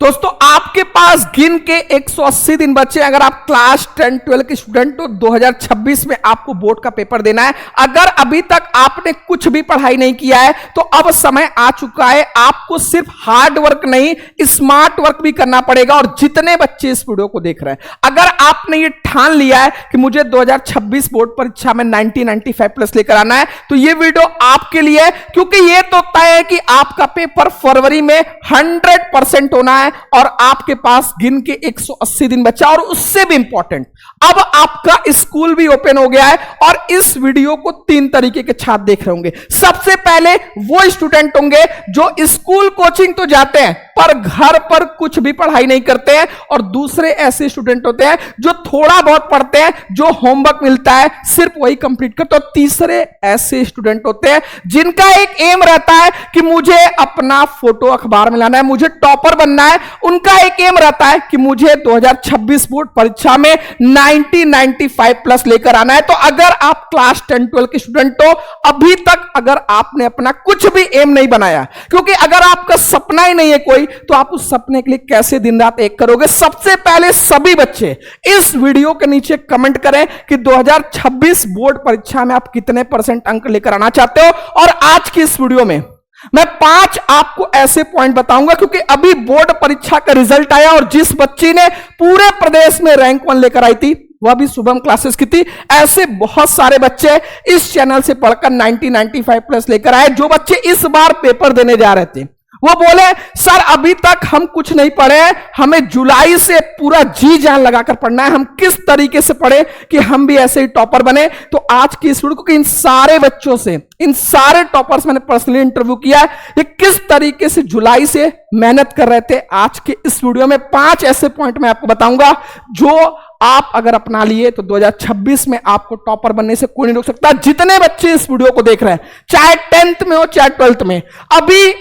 दोस्तों आपके पास गिन के 180 दिन बचे। अगर आप क्लास 10 12 के स्टूडेंट हो, 2026 में आपको बोर्ड का पेपर देना है। अगर अभी तक आपने कुछ भी पढ़ाई नहीं किया है तो अब समय आ चुका है। आपको सिर्फ हार्ड वर्क नहीं, स्मार्ट वर्क भी करना पड़ेगा। और जितने बच्चे इस वीडियो को देख रहे हैं, अगर आपने ये ठान लिया है कि मुझे 2026 बोर्ड परीक्षा में 90-95 प्लस लेकर आना है, तो ये वीडियो आपके लिए है। क्योंकि ये तो तय है कि आपका पेपर फरवरी में 100% होना है और आपके पास गिन के 180 दिन बचा। और उससे भी इंपॉर्टेंट, अब आपका स्कूल भी ओपन हो गया है और इस वीडियो को 3 तरीके के छात्र देख रहे होंगे। सबसे पहले वो स्टूडेंट होंगे जो स्कूल कोचिंग तो जाते हैं पर घर पर कुछ भी पढ़ाई नहीं करते हैं, और दूसरे ऐसे स्टूडेंट होते हैं जो थोड़ा बहुत पढ़ते हैं, जो होमवर्क मिलता है सिर्फ वही कंप्लीट करते हैं। तो तीसरे ऐसे स्टूडेंट होते हैं जिनका एक एम रहता है कि मुझे अपना फोटो अखबार में लाना है, मुझे टॉपर बनना है। उनका एक एम रहता है कि मुझे 2026 बोर्ड परीक्षा में 90-95 प्लस लेकर आना है। तो अगर आप क्लास 10 12 के स्टूडेंट हो, अभी तक अगर आपने अपना कुछ भी एम नहीं बनाया, क्योंकि अगर आपका सपना ही नहीं है कोई, तो आप उस सपने के लिए कैसे दिन रात एक करोगे। सबसे पहले सभी बच्चे इस वीडियो के नीचे कमेंट करें कि 2026 बोर्ड परीक्षा में आप कितने % अंक लेकर आना चाहते हो। और आज की इस वीडियो में मैं 5 आपको ऐसे पॉइंट बताऊंगा, क्योंकि अभी बोर्ड परीक्षा का रिजल्ट आया और जिस बच्ची ने पूरे प्रदेश में रैंक 1 लेकर आई थी वह भी शुभम क्लासेस की थी। ऐसे बहुत सारे बच्चे इस चैनल से पढ़कर 90-95 प्लस लेकर आए। जो बच्चे इस बार पेपर देने जा रहे थे वो बोले सर अभी तक हम कुछ नहीं पढ़े, हमें जुलाई से पूरा जी जान लगाकर पढ़ना है, हम किस तरीके से पढ़े कि हम भी ऐसे ही टॉपर बने। तो आज की इस वीडियो को इन सारे बच्चों से, इन सारे टॉपर्स मैंने पर्सनली इंटरव्यू किया है, ये किस तरीके से जुलाई से मेहनत कर रहे थे। आज के इस वीडियो में 5 ऐसे पॉइंट मैं आपको बताऊंगा जो आप अगर अपना लिए तो 2026 में आपको टॉपर बनने से कोई नहीं रोक सकता। जितने बच्चे इस वीडियो को देख रहे हैं, चाहे 10th में हो चाहे 12th में, अभी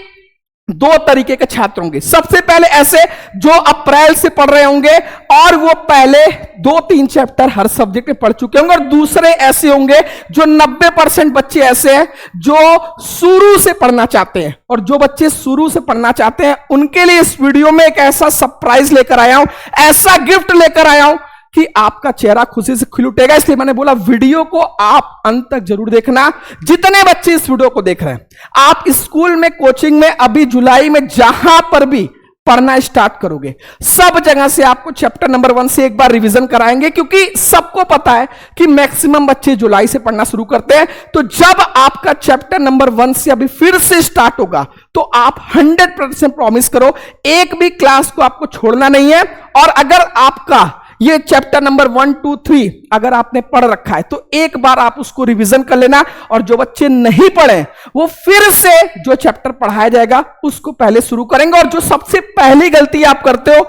2 तरीके के छात्र होंगे। सबसे पहले ऐसे जो अप्रैल से पढ़ रहे होंगे और वो पहले 2-3 चैप्टर हर सब्जेक्ट में पढ़ चुके होंगे, और दूसरे ऐसे होंगे जो 90% बच्चे ऐसे हैं जो शुरू से पढ़ना चाहते हैं। और जो बच्चे शुरू से पढ़ना चाहते हैं उनके लिए इस वीडियो में एक ऐसा सरप्राइज लेकर आया हूं, ऐसा गिफ्ट लेकर आया हूं कि आपका चेहरा खुशी से खिल उठेगा। इसलिए मैंने बोला वीडियो को आप अंत तक जरूर देखना। जितने बच्चे इस वीडियो को देख रहे हैं, आप स्कूल में, कोचिंग में, अभी जुलाई में जहां पर भी पढ़ना स्टार्ट करोगे, सब जगह से आपको चैप्टर नंबर 1 से एक बार रिवीजन कराएंगे। क्योंकि सबको पता है कि मैक्सिमम बच्चे जुलाई से पढ़ना शुरू करते हैं। तो जब आपका चैप्टर नंबर 1 से अभी फिर से स्टार्ट होगा तो आप 100% प्रॉमिस करो एक भी क्लास को आपको छोड़ना नहीं है। और अगर आपका ये चैप्टर नंबर 1 2 3 अगर आपने पढ़ रखा है तो एक बार आप उसको रिवीजन कर लेना। और जो बच्चे नहीं पढ़े वो फिर से जो चैप्टर पढ़ाया जाएगा उसको पहले शुरू करेंगे। और जो सबसे पहली गलती आप करते हो,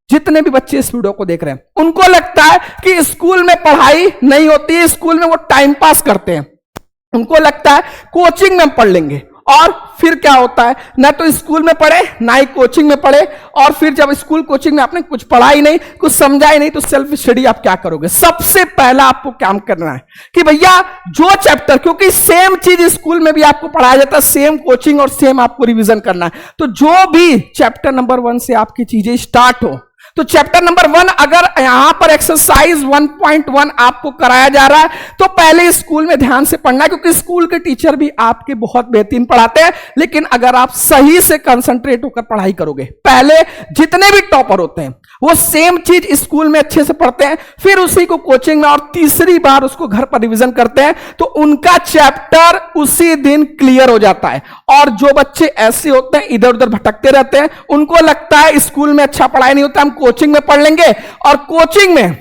जितने भी बच्चे इस वीडियो को देख रहे हैं, उनको लगता है कि स्कूल में पढ़ाई नहीं होती है, स्कूल में वो टाइम पास करते हैं। उनको लगता है कोचिंग में पढ़ लेंगे, और फिर क्या होता है, ना तो स्कूल में पढ़े ना ही कोचिंग में पढ़े। और फिर जब स्कूल कोचिंग में आपने कुछ पढ़ा ही नहीं, कुछ समझा ही नहीं, तो सेल्फ स्टडी आप क्या करोगे। सबसे पहला आपको काम करना है कि भैया जो चैप्टर, क्योंकि सेम चीज स्कूल में भी आपको पढ़ाया जाता है, सेम कोचिंग और सेम आपको रिवीजन करना है। तो जो भी चैप्टर नंबर 1 से आपकी चीजें स्टार्ट हो, तो चैप्टर नंबर 1 अगर यहां पर एक्सरसाइज 1.1 आपको कराया जा रहा है तो पहले स्कूल में ध्यान से पढ़ना, क्योंकि स्कूल के टीचर भी आपके बहुत बेहतरीन पढ़ाते हैं। लेकिन अगर आप सही से कंसंट्रेट होकर पढ़ाई करोगे, पहले जितने भी टॉपर होते हैं वो सेम चीज स्कूल में अच्छे से पढ़ते हैं, फिर उसी को कोचिंग में और तीसरी बार उसको घर पर रिवीजन करते हैं, तो उनका चैप्टर उसी दिन क्लियर हो जाता है। और जो बच्चे ऐसे होते हैं इधर उधर भटकते रहते हैं, उनको लगता है स्कूल में अच्छा पढ़ाई नहीं होता, हम कोचिंग में पढ़ लेंगे, और कोचिंग में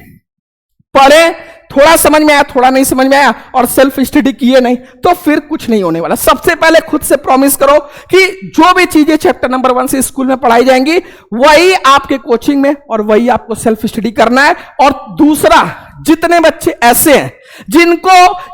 पढ़े, थोड़ा समझ में आया, थोड़ा नहीं समझ में आया, और सेल्फ स्टडी किए नहीं, तो फिर कुछ नहीं होने वाला। सबसे पहले खुद से प्रॉमिस करो कि जो भी चीजें चैप्टर नंबर 1 से स्कूल में पढ़ाई जाएंगी वही आपके कोचिंग में और वही आपको सेल्फ स्टडी करना है। और दूसरा, जितने बच्चे ऐसे हैं जिनको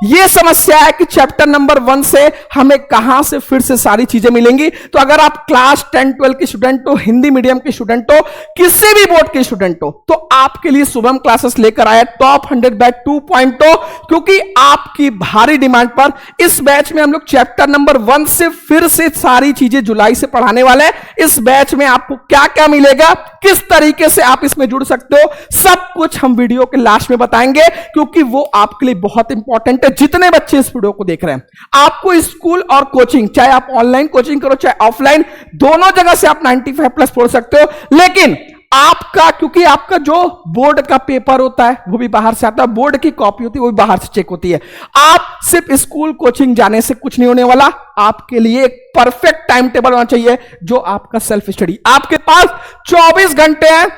यह समस्या है कि चैप्टर नंबर 1 से हमें कहां से फिर से सारी चीजें मिलेंगी। तो अगर आप क्लास 10 12 के स्टूडेंट हो, हिंदी मीडियम के स्टूडेंट हो, किसी भी बोर्ड के स्टूडेंट हो, तो आपके लिए शुभम क्लासेस लेकर आया टॉप 100 बैच 2.0, क्योंकि आपकी भारी डिमांड पर इस बैच में हम लोग चैप्टर नंबर 1 से फिर से सारी चीजें जुलाई से पढ़ाने वाले हैं। इस बैच में आपको क्या क्या मिलेगा, किस तरीके से आप इसमें जुड़ सकते हो, सब कुछ हम वीडियो के लास्ट में बताएंगे, क्योंकि वो आपके लिए बहुत इंपॉर्टेंट है। जितने बच्चे इस वीडियो को देख रहे हैं, आपको स्कूल और कोचिंग, चाहे आप ऑनलाइन कोचिंग करो चाहे ऑफलाइन, दोनों जगह से आप 95+ पढ़ सकते हो। लेकिन आपका, क्योंकि आपका जो बोर्ड का पेपर होता है वो भी बाहर से आता है, बोर्ड की कॉपी होती है वो भी बाहर से चेक होती है। आप सिर्फ स्कूल कोचिंग जाने से कुछ नहीं होने वाला, आपके लिए एक परफेक्ट टाइम टेबल होना चाहिए, जो आपका सेल्फ स्टडी। आपके पास 24 घंटे हैं।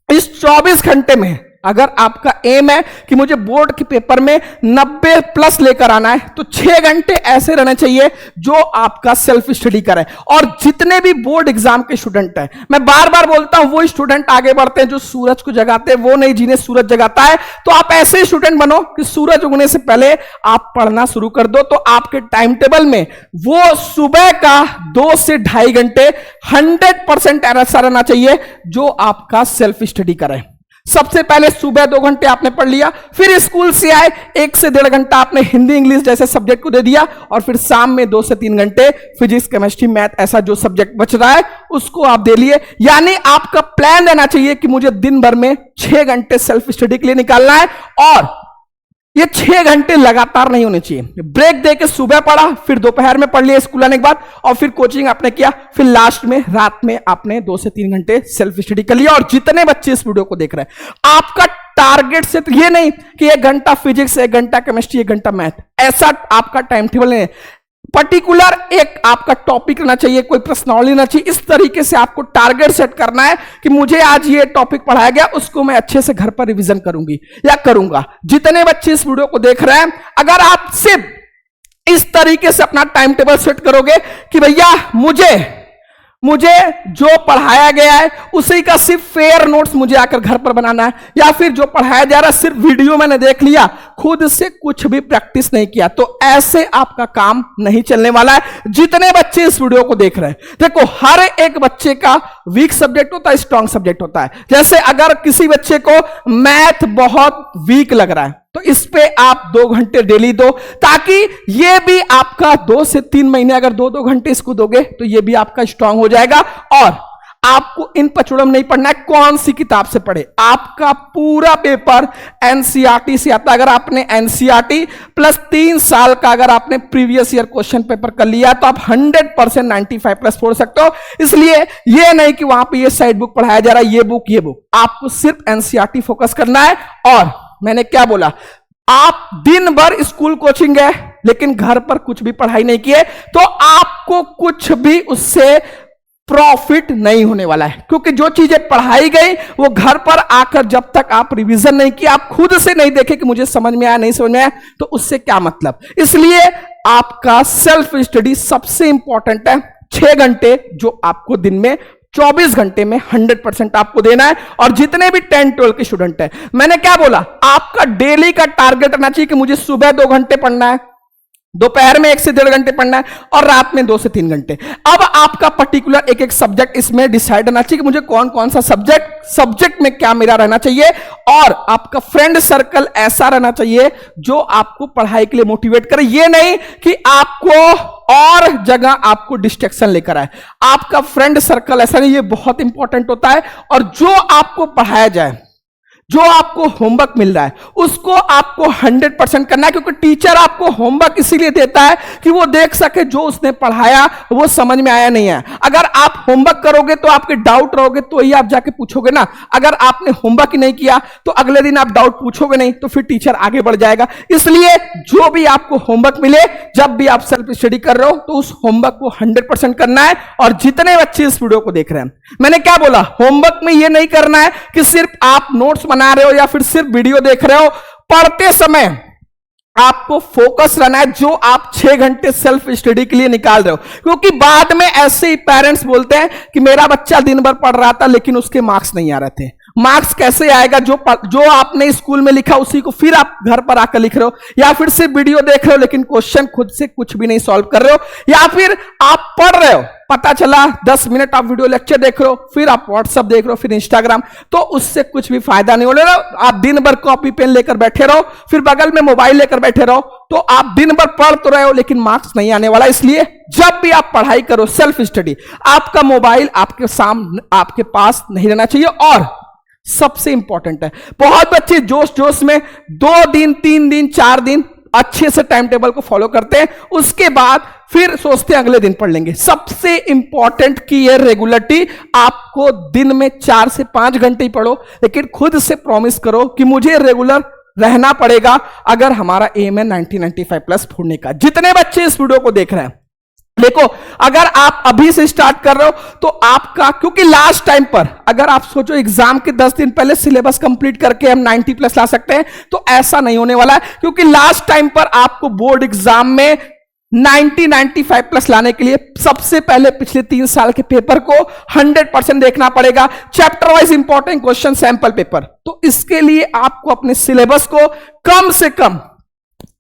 इस 24 घंटे में अगर आपका एम है कि मुझे बोर्ड के पेपर में 90+ लेकर आना है, तो 6 घंटे ऐसे रहना चाहिए जो आपका सेल्फ स्टडी करे। और जितने भी बोर्ड एग्जाम के स्टूडेंट हैं, मैं बार बार बोलता हूं, वो स्टूडेंट आगे बढ़ते हैं जो सूरज को जगाते हैं, वो नहीं जिन्हें सूरज जगाता है। तो आप ऐसे स्टूडेंट बनो कि सूरज उगने से पहले आप पढ़ना शुरू कर दो। तो आपके टाइम टेबल में वो सुबह का 2 से 2.5 घंटे 100% ऐसा रहना चाहिए जो आपका सेल्फ स्टडी करे। सबसे पहले सुबह 2 घंटे आपने पढ़ लिया, फिर स्कूल से आए 1 से 1.5 घंटा आपने हिंदी इंग्लिश जैसे सब्जेक्ट को दे दिया, और फिर शाम में 2 से 3 घंटे फिजिक्स केमिस्ट्री मैथ ऐसा जो सब्जेक्ट बच रहा है उसको आप दे लिए। यानी आपका प्लान रहना चाहिए कि मुझे दिन भर में 6 घंटे सेल्फ स्टडी के लिए निकालना है, और ये 6 घंटे लगातार नहीं होने चाहिए। ब्रेक देके सुबह पढ़ा, फिर दोपहर में पढ़ लिया स्कूल आने के बाद, और फिर कोचिंग आपने किया, फिर लास्ट में रात में आपने 2 से 3 घंटे सेल्फ स्टडी कर लिया। और जितने बच्चे इस वीडियो को देख रहे हैं, आपका टारगेट से ये नहीं कि 1 घंटा फिजिक्स, 1 घंटा केमिस्ट्री, 1 घंटा मैथ, ऐसा आपका टाइम टेबल नहीं है। पर्टिकुलर एक आपका टॉपिक रहना चाहिए, कोई पर्सनॉलिटी रहना चाहिए। इस तरीके से आपको टारगेट सेट करना है कि मुझे आज ये टॉपिक पढ़ाया गया, उसको मैं अच्छे से घर पर रिवीजन करूंगी या करूंगा। जितने बच्चे इस वीडियो को देख रहे हैं, अगर आप सिर्फ इस तरीके से अपना टाइम टेबल सेट करोगे कि भैया मुझे जो पढ़ाया गया है उसी का सिर्फ फेयर नोट्स मुझे आकर घर पर बनाना है, या फिर जो पढ़ाया जा रहा है सिर्फ वीडियो मैंने देख लिया, खुद से कुछ भी प्रैक्टिस नहीं किया, तो ऐसे आपका काम नहीं चलने वाला है। जितने बच्चे इस वीडियो को देख रहे हैं, देखो हर एक बच्चे का वीक सब्जेक्ट होता है, स्ट्रॉन्ग सब्जेक्ट होता है। जैसे अगर किसी बच्चे को मैथ बहुत वीक लग रहा है, तो इस पे आप 2 घंटे डेली दो, ताकि ये भी आपका 2 से 3 महीने अगर 2-2 घंटे इसको दोगे तो ये भी आपका स्ट्रांग हो जाएगा। और आपको इन पचड़म नहीं पढ़ना है, कौन सी किताब से पढ़े, आपका पूरा पेपर एनसीईआरटी से आता है। अगर आपने एनसीईआरटी प्लस 3 साल का अगर आपने प्रीवियस ईयर क्वेश्चन पेपर कर लिया तो आप 100% 95+ पढ़ सकते हो। इसलिए ये नहीं कि वहां पे ये साइड बुक पढ़ाया जा रहा है, ये बुक, आपको सिर्फ एनसीईआरटी फोकस करना है। और मैंने क्या बोला, आप दिन भर स्कूल कोचिंग गए लेकिन घर पर कुछ भी पढ़ाई नहीं किए, तो आपको कुछ भी उससे प्रॉफिट नहीं होने वाला है। क्योंकि जो चीजें पढ़ाई गई वो घर पर आकर जब तक आप रिवीजन नहीं किया, आप खुद से नहीं देखे कि मुझे समझ में आया नहीं समझ में आया, तो उससे क्या मतलब। इसलिए आपका सेल्फ स्टडी सबसे इंपॉर्टेंट है। 6 घंटे जो आपको दिन में 24 घंटे में 100% आपको देना है। और जितने भी 10-12 के स्टूडेंट हैं, मैंने क्या बोला, आपका डेली का टारगेट रहना चाहिए कि मुझे सुबह 2 घंटे पढ़ना है, दोपहर में 1 से 1.5 घंटे पढ़ना है, और रात में 2 से 3 घंटे। अब आपका पर्टिकुलर एक सब्जेक्ट इसमें डिसाइड रहना चाहिए कि मुझे कौन कौन सा सब्जेक्ट में क्या मेरा रहना चाहिए। और आपका फ्रेंड सर्कल ऐसा रहना चाहिए जो आपको पढ़ाई के लिए मोटिवेट करे। ये नहीं कि आपको और जगह आपको डिस्ट्रैक्शन लेकर आए। आपका फ्रेंड सर्कल ऐसा नहीं, ये बहुत इंपॉर्टेंट होता है। और जो आपको पढ़ाया जाए, जो आपको होमवर्क मिल रहा है, उसको आपको 100% करना है। क्योंकि टीचर आपको होमवर्क इसीलिए देता है कि वो देख सके जो उसने पढ़ाया वो समझ में आया नहीं है। अगर आप होमवर्क करोगे तो आपके डाउट रहोगे तो ही आप जाके पूछोगे ना। अगर आपने होमवर्क ही नहीं किया तो अगले दिन आप डाउट पूछोगे नहीं, तो फिर टीचर आगे बढ़ जाएगा। इसलिए जो भी आपको होमवर्क मिले, जब भी आप सेल्फ स्टडी कर रहे हो, तो उस होमवर्क को 100% करना है। और जितने बच्चे इस वीडियो को देख रहे हैं, मैंने क्या बोला, होमवर्क में ये नहीं करना है कि सिर्फ आप नोट्स बना रहे हो या फिर सिर्फ वीडियो देख रहे हो। पढ़ते समय आपको फोकस रहना है जो आप 6 घंटे सेल्फ स्टडी के लिए निकाल रहे हो। क्योंकि बाद में ऐसे ही पेरेंट्स बोलते हैं कि मेरा बच्चा दिन भर पढ़ रहा था लेकिन उसके मार्क्स नहीं आ रहे थे। मार्क्स कैसे आएगा? जो आपने स्कूल में लिखा उसी को फिर आप घर पर आकर लिख रहे हो, या फिर सिर्फ वीडियो देख रहे हो लेकिन क्वेश्चन खुद से कुछ भी नहीं सॉल्व कर रहे हो, या फिर आप पढ़ रहे हो, पता चला 10 मिनट आप वीडियो लेक्चर देख रहे हो, फिर आप व्हाट्सएप देख रहे हो, फिर इंस्टाग्राम, तो उससे कुछ भी फायदा नहीं हो रहा। आप दिन भर कॉपी पेन लेकर बैठे रहो, फिर बगल में मोबाइल लेकर बैठे रहो, तो आप दिन भर पढ़ तो रहे हो लेकिन मार्क्स नहीं आने वाला। इसलिए जब भी आप पढ़ाई करो, सेल्फ स्टडी, आपका मोबाइल आपके सामने, आपके पास नहीं रहना चाहिए। और सबसे इंपॉर्टेंट है, बहुत बच्चे जोश जोश में 2 दिन 3 दिन 4 दिन अच्छे से टाइम टेबल को फॉलो करते हैं, उसके बाद फिर सोचते हैं अगले दिन पढ़ लेंगे। सबसे इंपॉर्टेंट की है रेगुलरिटी। आपको दिन में 4 से 5 घंटे ही पढ़ो, लेकिन खुद से प्रॉमिस करो कि मुझे रेगुलर रहना पड़ेगा अगर हमारा एम है 90-95 प्लस फोड़ने का। जितने बच्चे इस वीडियो को देख रहे हैं, देखो, अगर आप अभी से स्टार्ट कर रहे हो तो आपका, क्योंकि लास्ट टाइम पर अगर आप सोचो एग्जाम के 10 दिन पहले सिलेबस कंप्लीट करके हम 90 प्लस ला सकते हैं, तो ऐसा नहीं होने वाला है। क्योंकि लास्ट टाइम पर आपको बोर्ड एग्जाम में 90-95 प्लस लाने के लिए सबसे पहले पिछले 3 साल के पेपर को 100% देखना पड़ेगा, chapter wise important question, sample paper. तो इसके लिए आपको अपने सिलेबस को कम से कम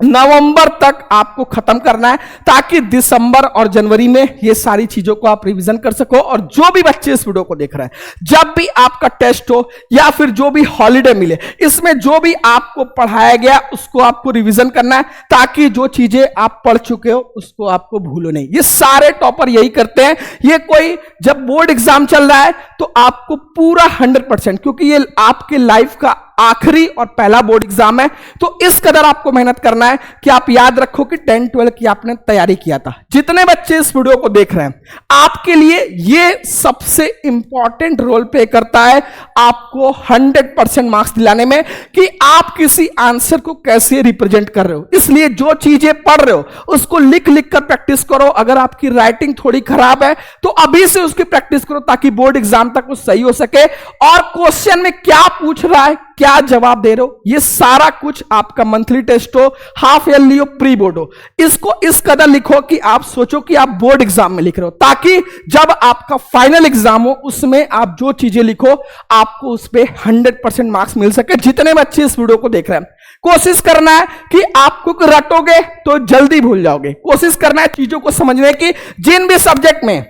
नवंबर तक आपको खत्म करना है, ताकि दिसंबर और जनवरी में ये सारी चीजों को आप रिवीजन कर सको। और जो भी बच्चे इस वीडियो को देख रहे हैं, जब भी आपका टेस्ट हो या फिर जो भी हॉलीडे मिले, इसमें जो भी आपको पढ़ाया गया उसको आपको रिवीजन करना है, ताकि जो चीजें आप पढ़ चुके हो उसको आपको भूलो नहीं। ये सारे टॉपर यही करते हैं। ये कोई जब बोर्ड एग्जाम चल रहा है तो आपको पूरा 100%, क्योंकि ये आपके लाइफ का आखिरी और पहला बोर्ड एग्जाम है, तो इस कदर आपको मेहनत करना है कि आप याद रखो कि 10-12 की आपने तैयारी किया था। जितने बच्चे इस वीडियो को देख रहे हैं, आपके लिए ये सबसे इंपॉर्टेंट रोल प्ले करता है आपको 100% मार्क्स दिलाने में, कि आप किसी आंसर को कैसे रिप्रेजेंट कर रहे हो। इसलिए जो चीजें पढ़ रहे हो उसको लिख लिख कर प्रैक्टिस करो। अगर आपकी राइटिंग थोड़ी खराब है तो अभी से उसकी प्रैक्टिस करो, ताकि बोर्ड एग्जाम तक वो सही हो सके। और क्वेश्चन में क्या पूछ रहा है, क्या जवाब दे रहे हो, ये सारा कुछ आपका मंथली टेस्ट हो, हाफ ईयरली हो, प्री बोर्ड हो, इसको इस कदर लिखो कि आप सोचो कि आप बोर्ड एग्जाम में लिख रहे हो, ताकि जब आपका फाइनल एग्जाम हो उसमें आप जो चीजें लिखो आपको उस पर 100% मार्क्स मिल सके। जितने बच्चे इस वीडियो को देख रहे हैं, कोशिश करना है कि आपको रटोगे तो जल्दी भूल जाओगे। कोशिश करना है चीजों को समझने की। जिन भी सब्जेक्ट में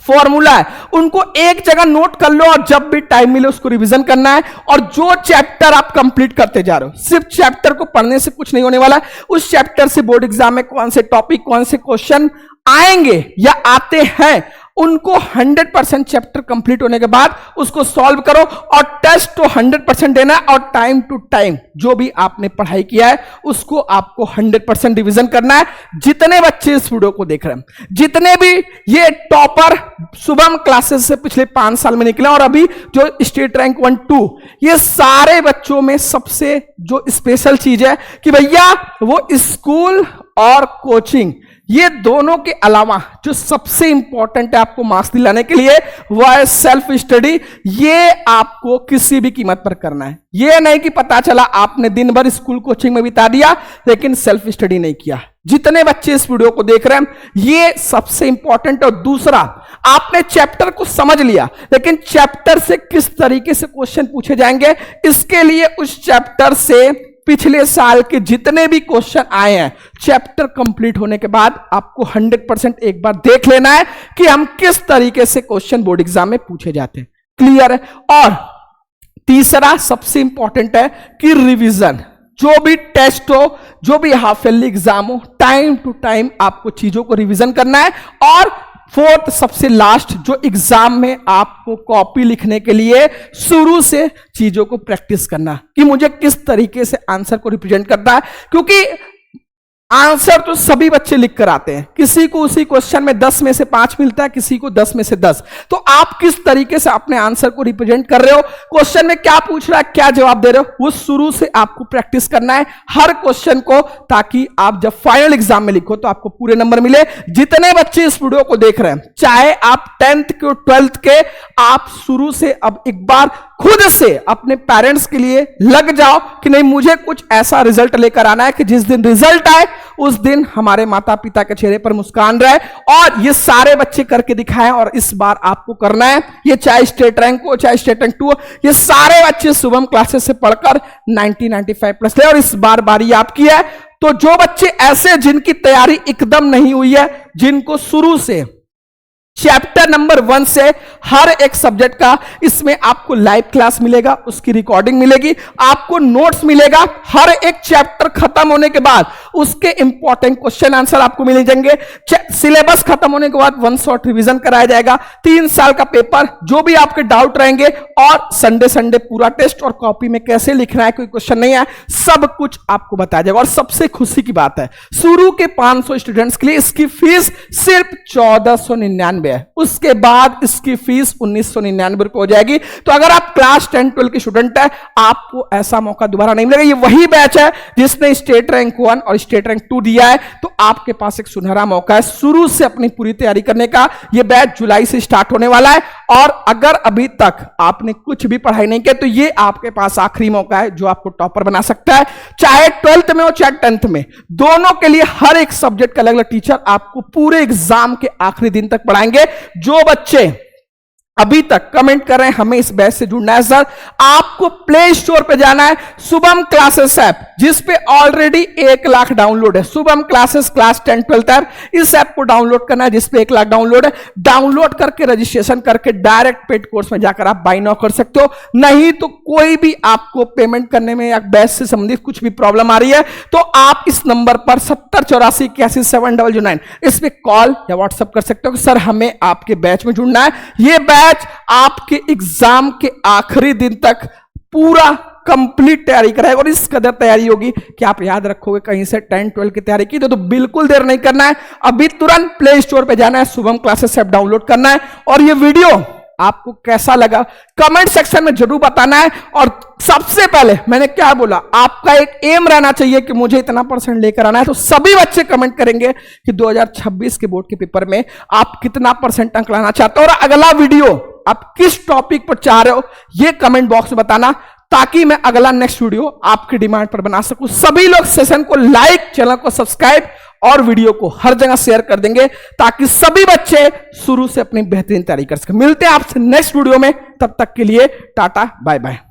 फॉर्मूला है उनको एक जगह नोट कर लो, और जब भी टाइम मिले उसको रिवीजन करना है। और जो चैप्टर आप कंप्लीट करते जा रहे हो, सिर्फ चैप्टर को पढ़ने से कुछ नहीं होने वाला, उस चैप्टर से बोर्ड एग्जाम में कौन से टॉपिक, कौन से क्वेश्चन आएंगे या आते हैं, उनको 100% चैप्टर कंप्लीट होने के बाद उसको सॉल्व करो। और टेस्ट तो 100% देना है, और टाइम टू टाइम जो भी आपने पढ़ाई किया है उसको आपको 100% रिवीजन करना है। जितने बच्चे इस वीडियो को देख रहे हैं, जितने भी ये टॉपर शुभम क्लासेस से पिछले 5 साल में निकले और अभी जो स्टेट रैंक 1-2, ये सारे बच्चों में सबसे जो स्पेशल चीज है कि भैया वो स्कूल और कोचिंग, ये दोनों के अलावा जो सबसे इंपॉर्टेंट है आपको मार्क्स दिलाने के लिए, वह है सेल्फ स्टडी। ये आपको किसी भी कीमत पर करना है। ये नहीं कि पता चला आपने दिन भर स्कूल कोचिंग में बिता दिया लेकिन सेल्फ स्टडी नहीं किया। जितने बच्चे इस वीडियो को देख रहे हैं, ये सबसे इंपॉर्टेंट। और दूसरा, आपने चैप्टर को समझ लिया, लेकिन चैप्टर से किस तरीके से क्वेश्चन पूछे जाएंगे, इसके लिए उस चैप्टर से पिछले साल के जितने भी क्वेश्चन आए हैं, चैप्टर कंप्लीट होने के बाद आपको 100% एक बार देख लेना है कि हम किस तरीके से क्वेश्चन बोर्ड एग्जाम में पूछे जाते हैं। क्लियर है? और तीसरा सबसे इंपॉर्टेंट है कि रिवीजन। जो भी टेस्ट हो, जो भी हाफ ईयरली एग्जाम हो, टाइम टू टाइम आपको चीजों को रिवीजन करना है। और फोर्थ, सबसे लास्ट, जो एग्जाम में आपको कॉपी लिखने के लिए शुरू से चीजों को प्रैक्टिस करना कि मुझे किस तरीके से आंसर को रिप्रेजेंट करना है। क्योंकि आंसर तो सभी बच्चे लिख कर आते हैं, किसी को उसी क्वेश्चन में 10 में से 5 मिलता है, किसी को 10 में से 10। तो आप किस तरीके से अपने आंसर को रिप्रेजेंट कर रहे हो, क्वेश्चन में क्या पूछ रहा है, क्या जवाब दे रहे हो, वो शुरू से आपको प्रैक्टिस करना है हर क्वेश्चन को, ताकि आप जब फाइनल एग्जाम में लिखो तो आपको पूरे नंबर मिले। जितने बच्चे इस वीडियो को देख रहे हैं, चाहे आप 10th के 12th के, आप शुरू से अब एक बार खुद से अपने पेरेंट्स के लिए लग जाओ कि नहीं, मुझे कुछ ऐसा रिजल्ट लेकर आना है कि जिस दिन रिजल्ट आए उस दिन हमारे माता पिता के चेहरे पर मुस्कान रहे। और ये सारे बच्चे करके दिखाएं और इस बार आपको करना है, ये चाहे स्टेट रैंक हो चाहे स्टेट रैंक 2 हो, ये सारे बच्चे शुभम क्लासेस से पढ़कर 95 प्लस ले और इस बार बारी आपकी है। तो जो बच्चे ऐसे जिनकी तैयारी एकदम नहीं हुई है, जिनको शुरू से चैप्टर नंबर 1 से हर एक सब्जेक्ट का इसमें आपको लाइव क्लास मिलेगा, उसकी रिकॉर्डिंग मिलेगी, आपको नोट्स मिलेगा, हर एक चैप्टर खत्म होने के बाद उसके इंपॉर्टेंट क्वेश्चन आंसर आपको मिल जाएंगे, सिलेबस खत्म होने के बाद 1 शॉट रिवीजन कराया जाएगा, 3 साल का पेपर, जो भी आपके डाउट रहेंगे और संडे पूरा टेस्ट और कॉपी में कैसे लिखना है, कोई क्वेश्चन नहीं है, सब कुछ आपको बताया जाएगा। और सबसे खुशी की बात है, शुरू के 500 स्टूडेंट्स के लिए इसकी फीस सिर्फ 1499 है, उसके बाद इसकी फीस 1999 रुपए हो जाएगी। तो अगर आप क्लास 10-12 के स्टूडेंट है, आपको ऐसा मौका दोबारा नहीं मिलेगा। ये वही बैच है जिसने स्टेट रैंक 1 और स्टेट रैंक 2 दिया है, तो आपके पास एक सुनहरा मौका है शुरू से अपनी पूरी तैयारी करने का। ये बैच जुलाई से स्टार्ट होने वाला है और अगर अभी तक आपने कुछ भी पढ़ाई नहीं किया तो ये आपके पास आखिरी मौका है जो आपको टॉपर बना सकता है, चाहे 12th में हो चाहे 10th में, दोनों के लिए हर एक सब्जेक्ट का अलग अलग टीचर आपको पूरे एग्जाम के आखिरी दिन तक पढ़ाएंगे। जो बच्चे अभी तक कमेंट कर रहे हैं हमें इस बैच से जुड़ना है सर, आपको प्ले स्टोर पे जाना है, शुभम क्लासेस ऐप जिस पे ऑलरेडी 1 लाख डाउनलोड है, शुभम क्लासेस क्लास 10-12 ऐप, इस ऐप को डाउनलोड करना है जिस पे 1 लाख डाउनलोड है। डाउनलोड करके रजिस्ट्रेशन करके डायरेक्ट पेड कोर्स में जाकर आप बाय नाउ कर सकते हो। नहीं तो कोई भी आपको पेमेंट करने में या बैच से संबंधित कुछ भी प्रॉब्लम आ रही है तो आप इस नंबर पर 7084817009 इस पे कॉल या व्हाट्सएप कर सकते हो कि सर हमें आपके बैच में जुड़ना है। ये बैच आपके एग्जाम के आखिरी दिन तक पूरा कंप्लीट तैयारी कराएगा और इस कदर तैयारी होगी कि आप याद रखोगे कहीं से 10-12 की तैयारी की तो बिल्कुल देर नहीं करना है, अभी तुरंत प्ले स्टोर पे जाना है, शुभम क्लासेस ऐप डाउनलोड करना है और ये वीडियो आपको कैसा लगा कमेंट सेक्शन में जरूर बताना है। और सबसे पहले मैंने क्या बोला, आपका एक एम रहना चाहिए कि मुझे इतना परसेंट लेकर आना है, तो सभी बच्चे कमेंट करेंगे कि 2026 के बोर्ड के पेपर में आप कितना परसेंट अंक लाना चाहते हो और अगला वीडियो आप किस टॉपिक पर चाह रहे हो ये कमेंट बॉक्स में बताना, ताकि मैं अगला नेक्स्ट वीडियो आपकी डिमांड पर बना सकूं। सभी लोग सेशन को लाइक, चैनल को सब्सक्राइब और वीडियो को हर जगह शेयर कर देंगे ताकि सभी बच्चे शुरू से अपनी बेहतरीन तैयारी कर सकें। मिलते हैं आपसे नेक्स्ट वीडियो में, तब तक के लिए टाटा बाय बाय।